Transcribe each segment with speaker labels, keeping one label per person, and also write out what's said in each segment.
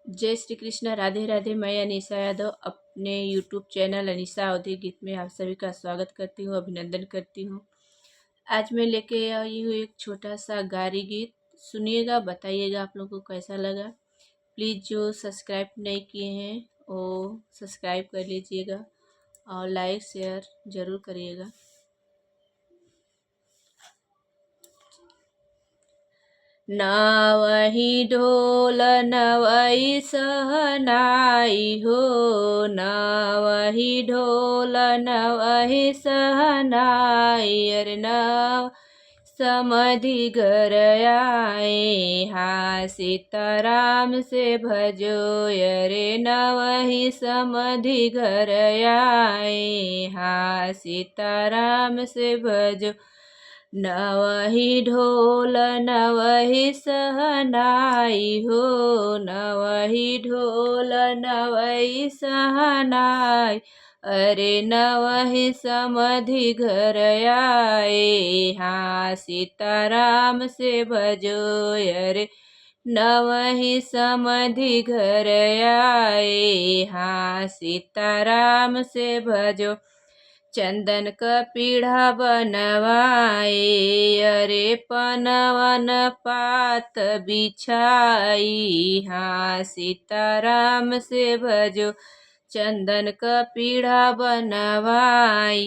Speaker 1: जय श्री कृष्ण। राधे राधे। मैं अनीसा यादव अपने यूट्यूब चैनल अनीसा अवधी गीत में आप सभी का स्वागत करती हूँ, अभिनंदन करती हूँ। आज मैं लेके आई हूँ एक छोटा सा गारी गीत। सुनिएगा, बताइएगा आप लोगों को कैसा लगा। प्लीज़ जो सब्सक्राइब नहीं किए हैं वो सब्सक्राइब कर लीजिएगा और लाइक शेयर ज़रूर करिएगा। नवहि ढोल नवहि सहनाई हो, नवहि ढोल नवहि सहनाई। अरे नव समधि घर आए, हाँ सीताराम से भजो। अरे नवहि समधि घर आए, हाँ सीताराम से भजो। नवहि ढोल नवहि सहनाई हो, नवहि ढोल नवहि सहनाई। अरे नवहि समधि घर आए, हाँ सीताराम से भजो। अरे नवहि समधि घर आए, हाँ सीताराम से भजो। चंदन का पीढ़ा बनवाए, अरे पनवन पात बिछाई, हाँ सीताराम से भजो। चंदन का पीढ़ा बनवाई,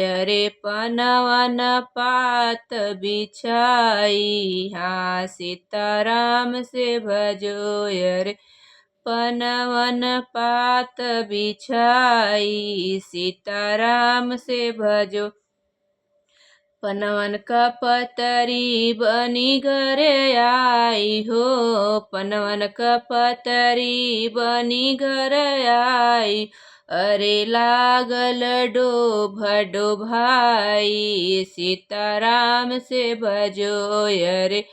Speaker 1: अरे पनवन पात बिछाई, हाँ सीताराम से भजो। अरे पनवन पात बिछाई, सीताराम से भजो। पनवन का पतरी बनी घर आई हो, पनवन का पतरी बनी घर आई। अरे लागल डोभ डोभाई, सीताराम से भजो। अरे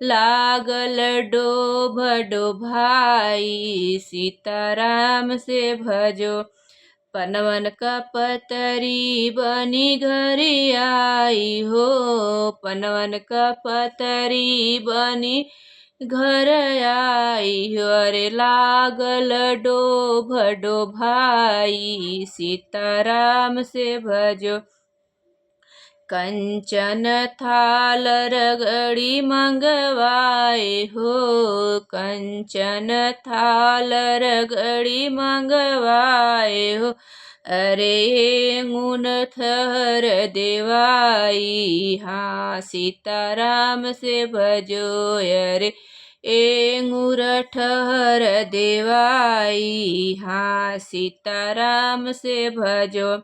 Speaker 1: लागल डोभ डोभाई, सीताराम से भजो। पनवन का पतरी बनी घर आई हो, पनवन का पतरी बनी घर आई हो। अरे लागल डोभ डोभाई, सीताराम से भजो। कंचन थाल रगड़ी मंगवाए हो, कंचन थाल रगड़ी मंगवाए हो। अरे गुण थर देवाई, हाँ सीताराम से भजो। अरे एंगुर ठहर देवाई, हाँ सीताराम से भजो।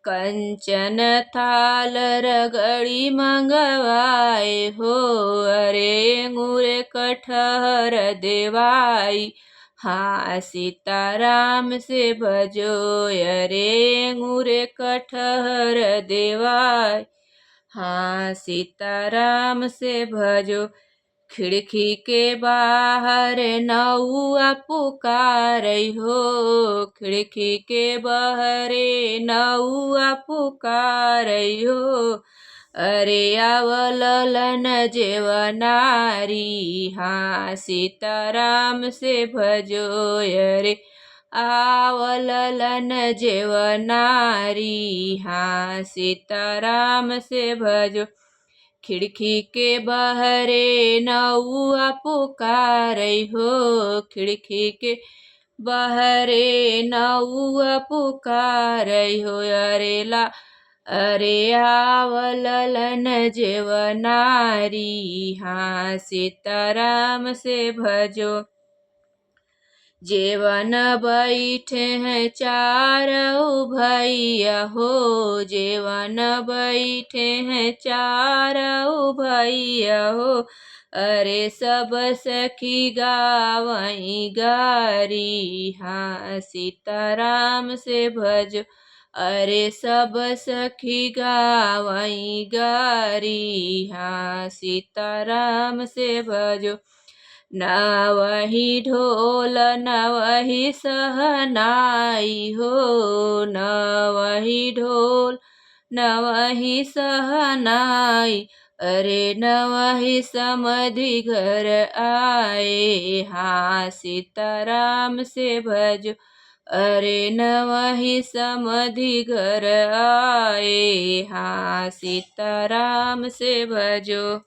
Speaker 1: कंचन थाल रगड़ी मंगवाए हो, अरे गुरे कठहर देवाई, हाँ सीताराम से भजो। अरे गुरे कठहर देवाई, हाँ सीताराम से भजो। खिड़की के बाहर नौआ पुकारई हो, खिड़की के बहरे नौआ पुकारई हो। अरे आवलन जेवनारी, हाँ सीताराम से भजो। अरे आवलन जेवनारी, हाँ सीताराम से भजो। खिड़की के बहरे नौआ पुकारई हो, खिड़की के बहरे नौआ पुकारई हो। अरे आवलन जेवनारी, हाँ सीताराम से भजो। जेवन बैठे हैं चारों भैया हो, जेवन बैठे हैं चारों भैया हो। अरे सब सखी गावई गारी, हाँ सीताराम से भजो। अरे सब सखी गावई गारी, हाँ सीताराम से भजो। नवहि ढोल नवहि सहनाई हो, नवहि ढोल नवहि सहनाई। अरे नवहि समधि घर आए, हाँ सीताराम से भजो। अरे नवहि समधि घर आए, हाँ सीताराम से भजो।